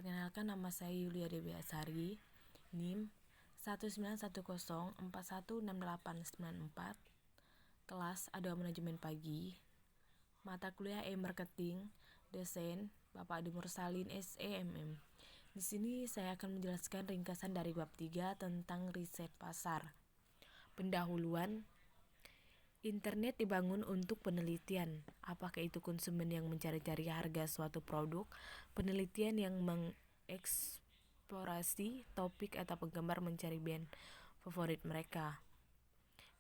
Perkenalkan, nama saya Yulia Dewi Asari, NIM 19104168894, kelas A2 Manajemen Pagi, mata kuliah E-Marketing, desain Bapak Adi Mursalin SEMM. Di sini saya akan menjelaskan ringkasan dari bab 3 tentang riset pasar. Pendahuluan. Internet dibangun untuk penelitian. Apakah itu konsumen yang mencari-cari harga suatu produk, penelitian yang mengeksplorasi topik, atau penggemar mencari band favorit mereka.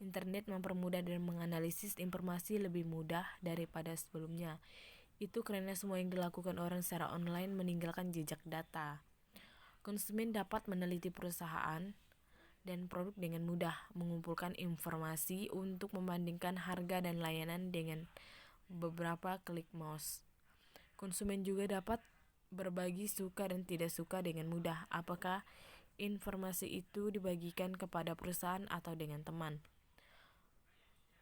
Internet mempermudah dan menganalisis informasi lebih mudah daripada sebelumnya. Itu karena semua yang dilakukan orang secara online meninggalkan jejak data. Konsumen dapat meneliti perusahaan dan produk dengan mudah, mengumpulkan informasi untuk membandingkan harga dan layanan dengan beberapa klik mouse. Konsumen juga dapat berbagi suka dan tidak suka dengan mudah, apakah informasi itu dibagikan kepada perusahaan atau dengan teman.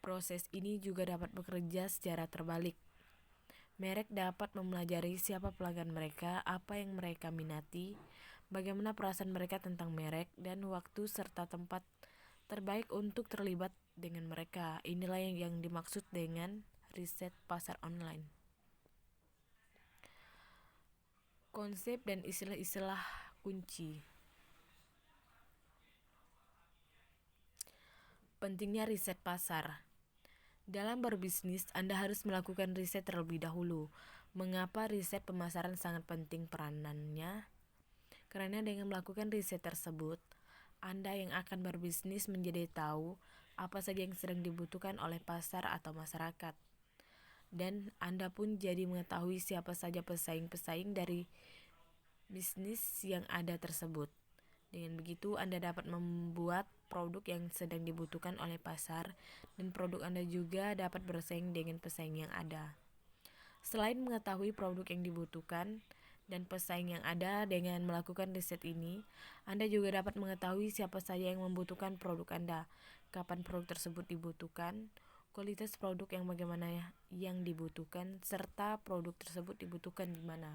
Proses ini juga dapat bekerja secara terbalik. Merek dapat mempelajari siapa pelanggan mereka, apa yang mereka minati, bagaimana perasaan mereka tentang merek, dan waktu serta tempat terbaik untuk terlibat dengan mereka. Inilah yang dimaksud dengan riset pasar online. Konsep dan istilah-istilah kunci. Pentingnya riset pasar. Dalam berbisnis, Anda harus melakukan riset terlebih dahulu. Mengapa riset pemasaran sangat penting peranannya? Karena dengan melakukan riset tersebut, Anda yang akan berbisnis menjadi tahu apa saja yang sedang dibutuhkan oleh pasar atau masyarakat. Dan Anda pun jadi mengetahui siapa saja pesaing-pesaing dari bisnis yang ada tersebut. Dengan begitu, Anda dapat membuat produk yang sedang dibutuhkan oleh pasar, dan produk Anda juga dapat bersaing dengan pesaing yang ada. Selain mengetahui produk yang dibutuhkan dan pesaing yang ada, dengan melakukan riset ini, Anda juga dapat mengetahui siapa saja yang membutuhkan produk Anda, kapan produk tersebut dibutuhkan, kualitas produk yang bagaimana yang dibutuhkan, serta produk tersebut dibutuhkan di mana.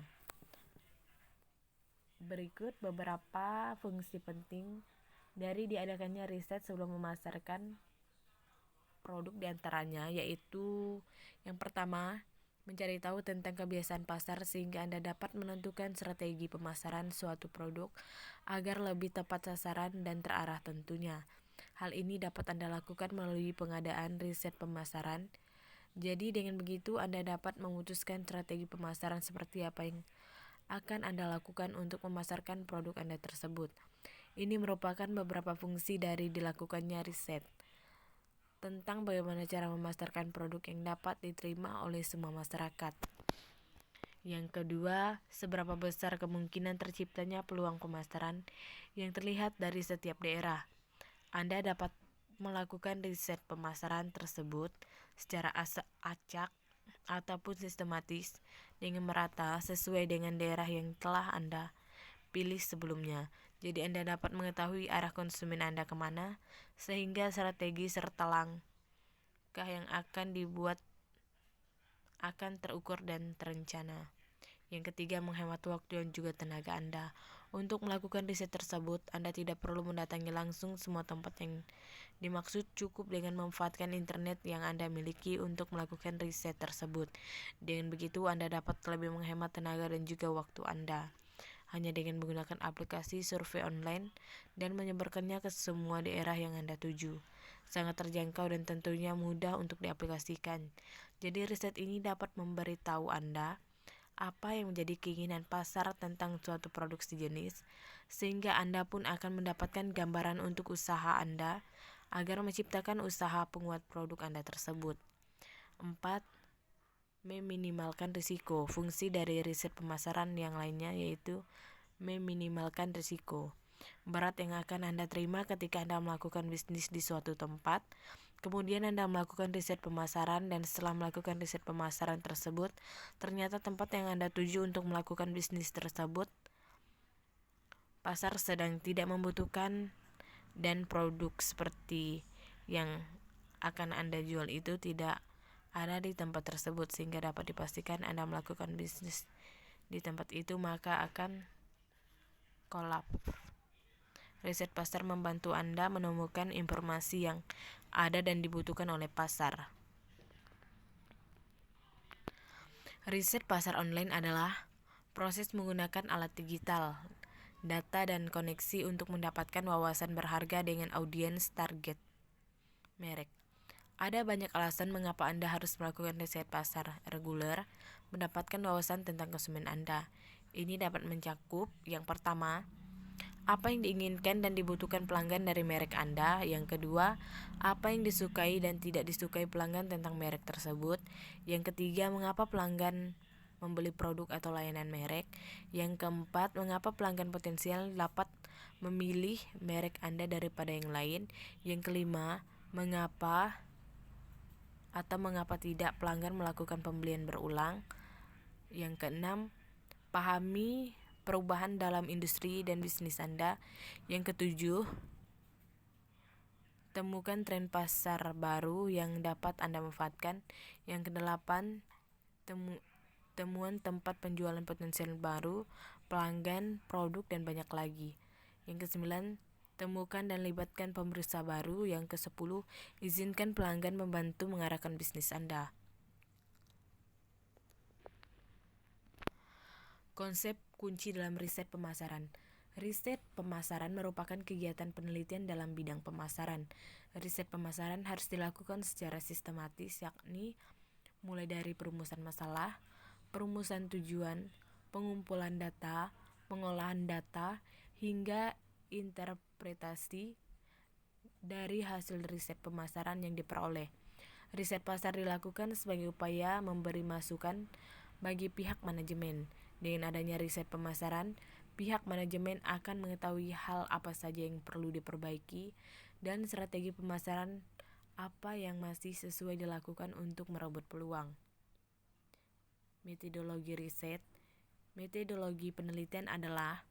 Berikut beberapa fungsi penting dari diadakannya riset sebelum memasarkan produk, diantaranya yaitu yang pertama, mencari tahu tentang kebiasaan pasar sehingga Anda dapat menentukan strategi pemasaran suatu produk agar lebih tepat sasaran dan terarah tentunya. Hal ini dapat Anda lakukan melalui pengadaan riset pemasaran. Jadi dengan begitu Anda dapat memutuskan strategi pemasaran seperti apa yang akan Anda lakukan untuk memasarkan produk Anda tersebut. Ini merupakan beberapa fungsi dari dilakukannya riset tentang bagaimana cara memasarkan produk yang dapat diterima oleh semua masyarakat. Yang kedua, seberapa besar kemungkinan terciptanya peluang pemasaran yang terlihat dari setiap daerah. Anda dapat melakukan riset pemasaran tersebut secara acak ataupun sistematis dengan merata sesuai dengan daerah yang telah Anda pilih sebelumnya. Jadi Anda dapat mengetahui arah konsumen Anda kemana, sehingga strategi serta langkah yang akan dibuat akan terukur dan terencana. Yang ketiga, menghemat waktu dan juga tenaga Anda. Untuk melakukan riset tersebut, Anda tidak perlu mendatangi langsung semua tempat yang dimaksud, cukup dengan memanfaatkan internet yang Anda miliki untuk melakukan riset tersebut. Dengan begitu, Anda dapat lebih menghemat tenaga dan juga waktu Anda. Hanya dengan menggunakan aplikasi survei online dan menyebarkannya ke semua daerah yang Anda tuju. Sangat terjangkau dan tentunya mudah untuk diaplikasikan. Jadi riset ini dapat memberitahu Anda apa yang menjadi keinginan pasar tentang suatu produk sejenis, sehingga Anda pun akan mendapatkan gambaran untuk usaha Anda agar menciptakan usaha penguat produk Anda tersebut. 4. Meminimalkan risiko. Fungsi dari riset pemasaran yang lainnya yaitu meminimalkan risiko berat yang akan Anda terima ketika Anda melakukan bisnis di suatu tempat. Kemudian Anda melakukan riset pemasaran, dan setelah melakukan riset pemasaran tersebut, ternyata tempat yang Anda tuju untuk melakukan bisnis tersebut pasar sedang tidak membutuhkan, dan produk seperti yang akan Anda jual itu tidak ada di tempat tersebut, sehingga dapat dipastikan Anda melakukan bisnis di tempat itu maka akan kolab. Riset pasar membantu Anda menemukan informasi yang ada dan dibutuhkan oleh pasar. Riset pasar online adalah proses menggunakan alat digital, data, dan koneksi untuk mendapatkan wawasan berharga dengan audiens target merek. Ada banyak alasan mengapa Anda harus melakukan riset pasar reguler, mendapatkan wawasan tentang konsumen Anda. Ini dapat mencakup, yang pertama, apa yang diinginkan dan dibutuhkan pelanggan dari merek Anda. Yang kedua, apa yang disukai dan tidak disukai pelanggan tentang merek tersebut. Yang ketiga, mengapa pelanggan membeli produk atau layanan merek. Yang keempat, mengapa pelanggan potensial dapat memilih merek Anda daripada yang lain. Yang kelima, mengapa tidak pelanggan melakukan pembelian berulang. Yang keenam, pahami perubahan dalam industri dan bisnis Anda. Yang ketujuh, temukan tren pasar baru yang dapat Anda manfaatkan. Yang kedelapan, temuan tempat penjualan potensial baru, pelanggan, produk, dan banyak lagi. Yang kesembilan, temukan dan libatkan pemeriksa baru. Yang kesepuluh, izinkan pelanggan membantu mengarahkan bisnis Anda. Konsep kunci dalam riset pemasaran. Riset pemasaran merupakan kegiatan penelitian dalam bidang pemasaran. Riset pemasaran harus dilakukan secara sistematis, yakni mulai dari perumusan masalah, perumusan tujuan, pengumpulan data, pengolahan data, hingga interpretasi dari hasil riset pemasaran yang diperoleh. Riset pasar dilakukan sebagai upaya memberi masukan bagi pihak manajemen. Dengan adanya riset pemasaran, pihak manajemen akan mengetahui hal apa saja yang perlu diperbaiki dan strategi pemasaran apa yang masih sesuai dilakukan untuk merebut peluang. Metodologi riset. Metodologi penelitian adalah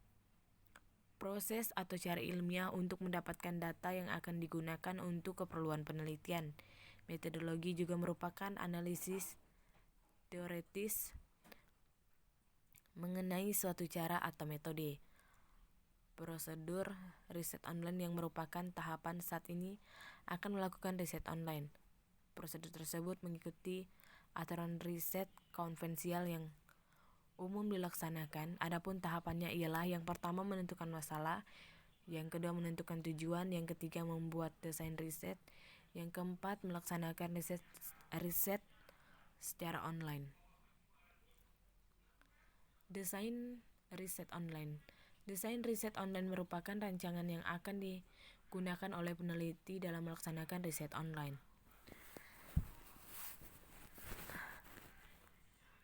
proses atau cara ilmiah untuk mendapatkan data yang akan digunakan untuk keperluan penelitian. Metodologi juga merupakan analisis teoretis mengenai suatu cara atau metode. Prosedur riset online yang merupakan tahapan saat ini akan melakukan riset online. Prosedur tersebut mengikuti aturan riset konvensional yang umum dilaksanakan. Adapun tahapannya ialah yang pertama menentukan masalah, yang kedua menentukan tujuan, yang ketiga membuat desain riset, yang keempat melaksanakan riset secara online. Desain riset online. Desain riset online merupakan rancangan yang akan digunakan oleh peneliti dalam melaksanakan riset online.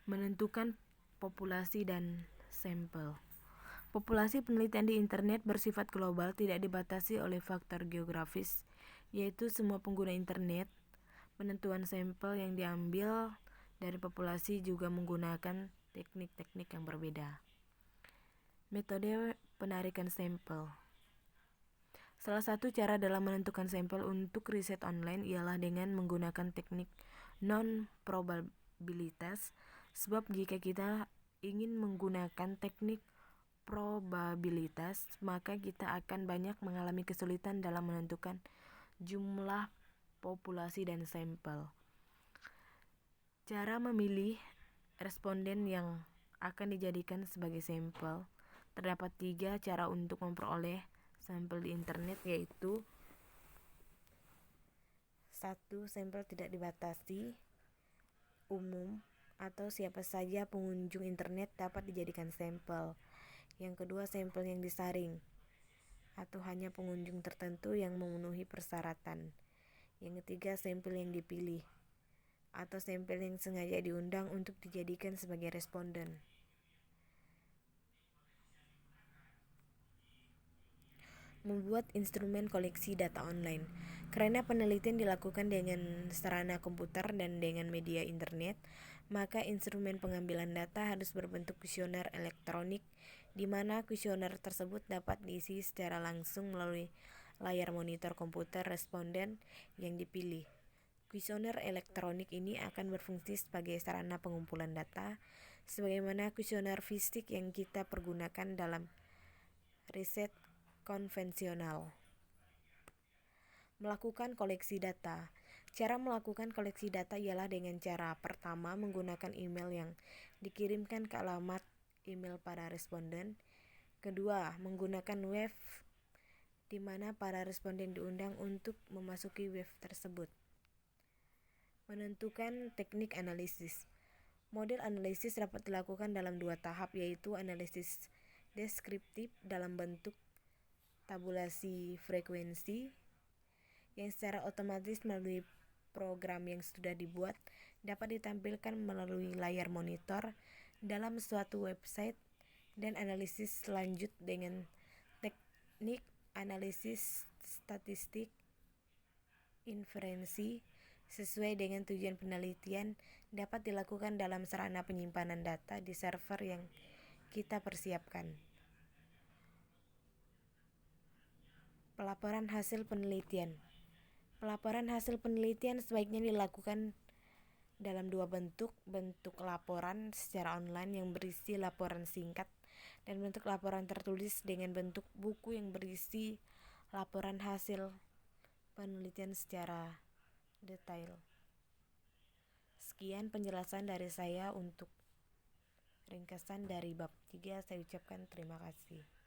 Menentukan populasi dan sampel. Populasi penelitian di internet bersifat global, tidak dibatasi oleh faktor geografis, yaitu semua pengguna internet. Penentuan sampel yang diambil dari populasi juga menggunakan teknik-teknik yang berbeda. Metode penarikan sampel. Salah satu cara dalam menentukan sampel untuk riset online ialah dengan menggunakan teknik non-probabilitas, sebab jika kita ingin menggunakan teknik probabilitas, maka kita akan banyak mengalami kesulitan dalam menentukan jumlah populasi dan sampel. Cara memilih responden yang akan dijadikan sebagai sampel. Terdapat 3 cara untuk memperoleh sampel di internet, yaitu 1. Sampel tidak dibatasi, umum, atau siapa saja pengunjung internet dapat dijadikan sampel. Yang kedua, sampel yang disaring, atau hanya pengunjung tertentu yang memenuhi persyaratan. Yang ketiga, sampel yang dipilih, atau sampel yang sengaja diundang untuk dijadikan sebagai responden. Membuat instrumen koleksi data online. Karena penelitian dilakukan dengan sarana komputer dan dengan media internet, maka instrumen pengambilan data harus berbentuk kuesioner elektronik, di mana kuesioner tersebut dapat diisi secara langsung melalui layar monitor komputer responden yang dipilih. Kuesioner elektronik ini akan berfungsi sebagai sarana pengumpulan data, sebagaimana kuesioner fisik yang kita pergunakan dalam riset konvensional. Melakukan koleksi data. Cara melakukan koleksi data ialah dengan cara pertama menggunakan email yang dikirimkan ke alamat email para responden. Kedua, menggunakan web di mana para responden diundang untuk memasuki web tersebut. Menentukan teknik analisis. Model analisis dapat dilakukan dalam 2 tahap, yaitu analisis deskriptif dalam bentuk tabulasi frekuensi yang secara otomatis melalui program yang sudah dibuat dapat ditampilkan melalui layar monitor dalam suatu website, dan analisis lanjut dengan teknik analisis statistik inferensi sesuai dengan tujuan penelitian dapat dilakukan dalam sarana penyimpanan data di server yang kita persiapkan. Pelaporan hasil penelitian. Pelaporan hasil penelitian sebaiknya dilakukan dalam 2 bentuk laporan secara online yang berisi laporan singkat dan bentuk laporan tertulis dengan bentuk buku yang berisi laporan hasil penelitian secara detail. Sekian penjelasan dari saya untuk ringkasan dari bab 3. Saya ucapkan terima kasih.